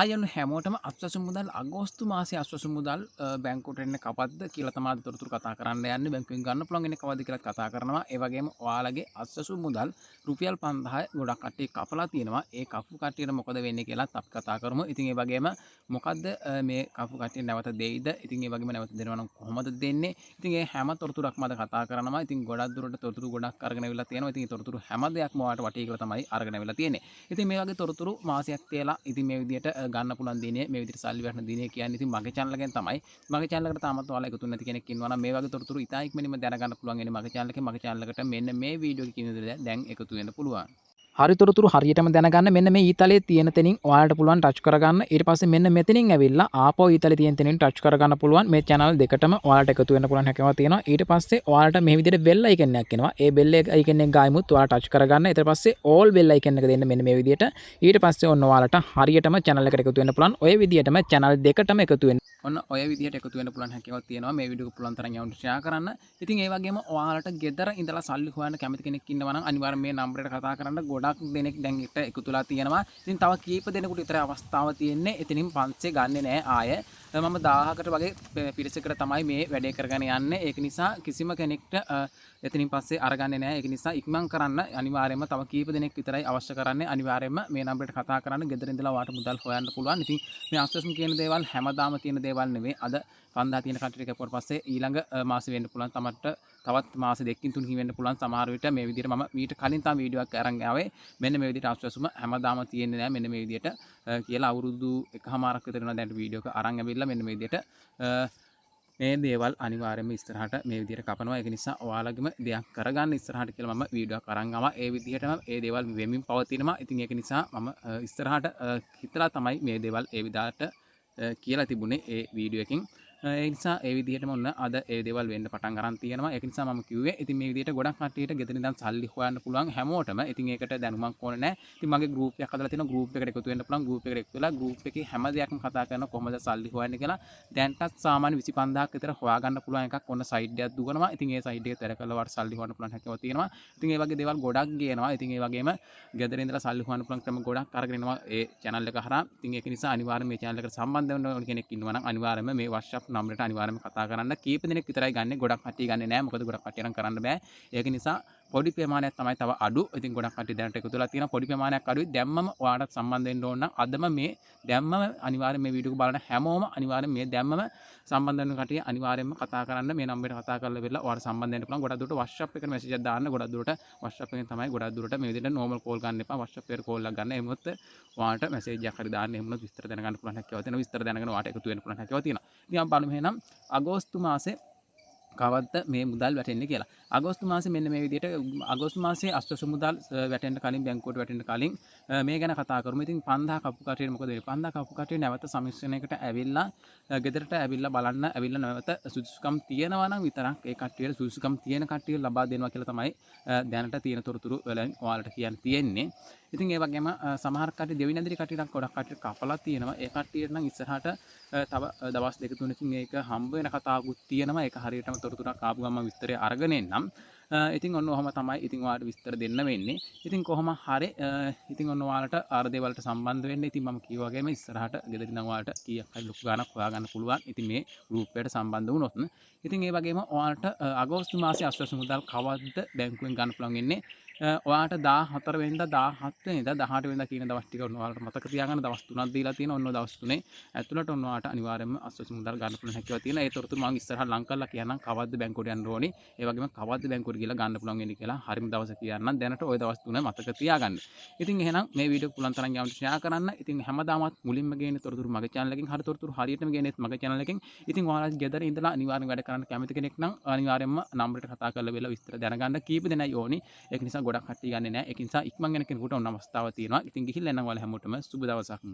ආයන හැමෝටම අස්වැසු මුදල් අගෝස්තු මාසයේ අස්වැසු මුදල් බැංකුවට එන්නේ කවද්ද කියලා තමයි තොරතුරු කතා කරන්න යන්නේ. බැංකුවෙන් ගන්න පුළුවන් ඉන්නේ කවද්ද කියලා කතා කරනවා. ඒ වගේම ඔයාලගේ අස්වැසු මුදල් රුපියල් 5000 ගොඩක් කට්ටිය කපලා තියෙනවා. ඒ කපු කට්ටියට මොකද වෙන්නේ කියලාත් අපි කතා කරමු. ඉතින් ඒ වගේම මොකද්ද මේ කපු කට්ටිය නැවත දෙයිද? ඉතින් ඒ වගේම නැවත දෙනවා නම් කොහොමද දෙන්නේ? ඉතින් ඒ හැම තොරතුරක්ම අද කතා කරනවා. ඉතින් ගොඩක් දුරට තොරතුරු ගොඩක් අරගෙන අවිලා තියෙනවා. ඉතින් ඒ තොරතුරු හැම දෙයක්ම ඔයාලට වටී කියලා තමයි අරගෙන අවිලා තියෙන්නේ. ඉතින් මේ වගේ තොරතුරු මාසයක් තියලා ඉතින් මේ විදිහට ගන්න පුළුවන් දිනේ මේ විදිහට සල්ලි වැටෙන දිනේ කියන්නේ ඉතින් මගේ channel එකෙන් තමයි. මගේ channel එකට තාමත් ඔයාලා එකතු නැති කෙනෙක් ඉන්නවා නම් මේ වගේ තොරතුරු ඉතා ඉක්මනින්ම දැනගන්න පුළුවන් වෙන්නේ මගේ channel එකට මෙන්න මේ වීඩියෝ එකේ කියන දේ දැන් එකතු වෙන්න පුළුවන්. හරි තොරතුරු හරියටම දැනගන්න මෙන්න මේ ඊතලයේ තියෙන තැනින් ඔයාලට පුළුවන් ටච් කරගන්න. ඊට පස්සේ මෙන්න මෙතනින් ඇවිල්ලා ආපහු ඊතලයේ තියෙන තැනින් ටච් කරගන්න පුළුවන්. මේ channel දෙකටම ඔයාලට එකතු වෙන්න පුළුවන් හැකියාවක් තියෙනවා. ඊට පස්සේ ඔයාලට මේ විදිහට bell icon එකක් එනවා. ඒ bell icon එක ගායමුත් ඔයාලා ටච් කරගන්න. ඊට පස්සේ all bell icon එක දෙන්න මෙන්න මේ විදිහට. ඊට පස්සේ ඔන්න ඔයාලට හරියටම channel එකට එකතු වෙන්න පුළුවන්. ඔය විදිහටම channel දෙකටම එකතු වෙන්න. ඔන්න ඔය විදිහට එකතු වෙන්න පුළුවන් හැකියාවක් තියෙනවා. මේ වීඩියෝ එක පුළුවන් තරම් යවන්න share කරන්න. ඉතින් ඒ වගේම ඔයාලට ගෙදර ඉඳලා සල්ලි හොයන්න කැමති කෙනෙක් ඉන්නවා නම් අනිවාර්යෙන් මේ නම්බරයට කතා කරන්න. ගොඩක් දෙනෙක් දැන් එකතුලා තියෙනවා. ඉතින් තව කීප දෙනෙකුට විතර අවස්ථාව තියෙන්නේ. එතනින් පන්සේ ගන්නෙ නෑ ආය. මම 1000කට වගේ පිරිසකට තමයි මේ වැඩේ කරගෙන යන්නේ. ඒක නිසා කිසිම කෙනෙක්ට එතනින් පස්සේ අරගන්නේ නෑ. ඒක නිසා ඉක්මන් කරන්න අනිවාර්යයෙන්ම තව කීප දෙනෙක් විතරයි අවශ්‍ය කරන්නේ. අනිවාර්යයෙන්ම මේ නම්බරයට කතා කරන්න. ගෙදර ඉඳලා ඔයාලට මුදල් හොයන්න පුළුවන්. ඉතින් මේ අස්වැසුම් කියන දේවල් හැමදාම තියෙන දේවල් නෙවෙයි. අද 5000 තියෙන කට්ටියට කැපුවට පස්සේ ඊළඟ මාසෙ වෙන්න පුළුවන්. තමට තවත් මාස දෙකකින් තුනකින් වෙන්න පුළුවන්. සමහර විට මේ විදිහට මම ඊට කලින් තම වීඩියෝ එකක් අරන් ආවේ. මෙන්න මේ විදිහට අස්වැසුම හැමදාම තියෙන්නේ නෑ. මෙන්න මේ විදිහට කියලා අවුරුදු එකමාරක් විතර වෙනවා දැන් වීඩියෝ එක අරන් ඇවිල්ලා මෙන්න මේ විදිහට මේ දේවල් අනිවාර්යයෙන්ම ඉස්සරහට මේ විදිහට කපනවා. ඒක නිසා ඔයාලගේම දෙයක් කරගන්න ඉස්සරහට කියලා මම වීඩියෝ එකක් අරන් ආවා. ඒ විදිහටම ඒ දේවල් වෙමින් පවතිනවා. ඉතින් ඒක නිසා මම ඉස්සරහට හිතලා තමයි මේ දේවල් ඒ විදිහට කියලා තිබුණේ ඒ වීඩියෝ එකෙන්. ඒ නිසා ඒ විදිහටම ඔන්න අද ඒ දේවල් වෙන්න පටන් ගන්න තියෙනවා. ඒක නිසා මම කිව්වේ ඉතින් මේ විදිහට ගොඩක් කට්ටියට ගෙදර ඉඳන් සල්ලි හොයන්න පුළුවන් හැමෝටම. ඉතින් ඒකට දැනුමක් ඕනේ නැහැ. ඉතින් මගේ ගෲප් එකක් හදලා තියෙනවා. ගෲප් එකට එකතු වෙන්න පුළුවන්. ගෲප් එකට එකතු වෙලා ගෲප් එකේ හැම දෙයක්ම කතා කරනවා කොහොමද සල්ලි හොයන්නේ කියලා. දැන්ටත් සාමාන්‍ය 25000ක් විතර හොයාගන්න පුළුවන් එකක් ඔන්න සයිට් එකක් දුවනවා. ඉතින් ඒ සයිට් එකේ තර කළා වට සල්ලි හොයන්න පුළුවන් හැකියාව තියෙනවා. ඉතින් ඒ වගේ දේවල් ගොඩක් ගේනවා. ඉතින් ඒ වගේම ගෙදර ඉඳලා සල්ලි හොයන්න පුළුවන් ක්‍රම ගොඩක් අරගෙන එනවා ඒ channel එක හරහා. ඉතින් ඒක නිසා අනිවාර්යයෙන් මේ channel එකට සම්බන්ධ වෙන්න ඕන කෙනෙක් ඉන්නවා නම් අනිවාර්යයෙන්ම මේ WhatsApp නම්බරයට අනිවාර්යයෙන්ම කතා කරන්න. කීප දෙනෙක් විතරයි ගන්නෙ. ගොඩක් කට්ටිය ගන්නෙ නෑ. මොකද ගොඩක් කට්ටිය නම් කරන්න බෑ. ඒක නිසා පොඩි ප්‍රමාණයක් තමයි තව අඩු. ඉතින් ගොඩක් කට්ටිය දැනට එකතු වෙලා තියෙනවා. පොඩි ප්‍රමාණයක් අඩුයි. දැම්මම ඔයාලට සම්බන්ධ වෙන්න ඕන නම් අදම මේ දැම්මම අනිවාර්යයෙන් මේ වීඩියෝ එක බලන හැමෝම අනිවාර්යයෙන් මේ දැම්මම සම්බන්ධ වෙන කට්ටිය අනිවාර්යයෙන්ම කතා කරන්න. මේ නම්බරයට කතා කරලා වෙලා ඔයාලට සම්බන්ධ වෙන්න පුළුවන්. ගොඩක් දුරට WhatsApp එකට මැසේජ් එකක් දාන්න. ගොඩක් දුරට WhatsApp එකෙන් තමයි ගොඩක් දුරට මේ විදිහට normal call ගන්න එපා. WhatsApp එකට call එකක් ගන්න. එහෙමොත් ඔයාලට මැසේජ් එකක් හරි දාන්න. එහෙමොත් විස්තර දැනගන්න පුළුවන් හැකියාව තියෙනවා. විස්තර දැනගෙන ඔයාලට එකතු වෙන්න පුළුවන් හැකියාව තියෙනවා. ඉතින් අපි බලමු එහෙනම් අගෝස්තු මාසේ කවද්ද මේ මුදල් වැටෙන්නේ කියලා. අගෝස්තු මාසේ මෙන්න මේ විදිහට අගෝස්තු මාසේ අස්වැසු මුදල් වැටෙන්න කලින් බැංකුවට වැටෙන්න කලින් මේ ගැන කතා කරමු. ඉතින් 5000 කපු කට්ටියට මොකද වෙන්නේ? 5000 කපු කට්ටිය නැවත සමික්ෂණයකට ඇවිල්ලා ගෙදරට ඇවිල්ලා බලන්න ඇවිල්ලා නැවත සුදුසුකම් තියෙනවා නම් විතරක් ඒ කට්ටියට සුදුසුකම් තියෙන කට්ටිය ලබා දෙනවා කියලා තමයි දැනට තියෙන තොරතුරු වලින් ඔයාලට කියන්න තියෙන්නේ. ඉතින් ඒ වගේම සමහර කට්ටිය දෙවි නැදිරි කට්ටියට ගොඩක් කට්ටියට කපලා තියෙනවා. ඒ කට්ටියට නම් ඉස්සරහට තව දවස් දෙක තුනකින් ඒක හම්බ වෙන කතාවකුත් තියෙනවා. ඒක හරියටම තොරතුරක් ආපු ගමන් විස්තරය අරගෙන එන්නම්. ඉතින් ඔන්න ඔහම තමයි ඉතින් ඔයාලට විස්තර දෙන්න වෙන්නේ. ඉතින් කොහොම හරි ඉතින් ඔන්න ඔයාලට ආර දේවල්ට සම්බන්ධ වෙන්න. ඉතින් මම කිව්වා වගේම ඉස්සරහට ගෙදරින් නම් ඔයාලට කීයක් හරි ලොකු ගාණක් හොයාගන්න පුළුවන්. ඉතින් මේ ගෲප් එකට සම්බන්ධ වුණොත්. ඉතින් ඒ වගේම ඔයාලට අගෝස්තු මාසයේ අස්වැසු මුදල් කවද්ද බැංකුවෙන් ගන්න පුළුවන් වෙන්නේ? ඔයාලට 14 වෙනිදා 17 වෙනිදා 18 වෙනිදා කියන දවස් ටික ඔයාලට මතක තියාගන්න. දවස් 3ක් දීලා තියෙනවා. ඔන්න දවස් 3 ඇතුළට ඔයාලට අනිවාර්යයෙන්ම අස්වැසු මුදල් ගන්න පුළුවන් හැකියාව තියෙනවා. ඒ තොරතුරු මම ඉස්සරහට ලං කරලා කියන්නම් කවද්ද බැංකුවට යන්න ඕනේ. ඒ වගේම කවද්ද බැංකුවට ගිහලා ගන්න පුළුවන් වෙන්නේ කියලා හරිම දවස කියන්නම්. දැනට ওই දවස් 3 මතක තියාගන්න. ඉතින් එහෙනම් මේ වීඩියෝ පුළුවන් තරම් යවන්න ෂෙයා කරන්න. ඉතින් හැමදාමත් මුලින්ම ගේන තොරතුරු මගේ channel එකෙන් හරි තොරතුරු හරියටම ගේනෙත් මගේ channel එකෙන්. ඉතින් ඔයාලා ගෙදර ඉඳලා අනිවාර්යෙන් වැඩ කරන්න කැමති කෙනෙක් නම් අනිවාර්යෙන්ම නම්බරයට කතා කරලා වෙලා විස්තර දැනගන්න. කීප දෙනයි ඕනි. ඒක නිසා ගොඩක් කට්ටිය ගන්නේ නැහැ. ඒක නිසා ඉක්මන් වෙන කෙනෙකුට ඔන්න අවස්ථාවක් තියෙනවා. ඉතින් ගිහිල්ලා එන්න ඔයාලා හැමෝටම සුබ දවසක්.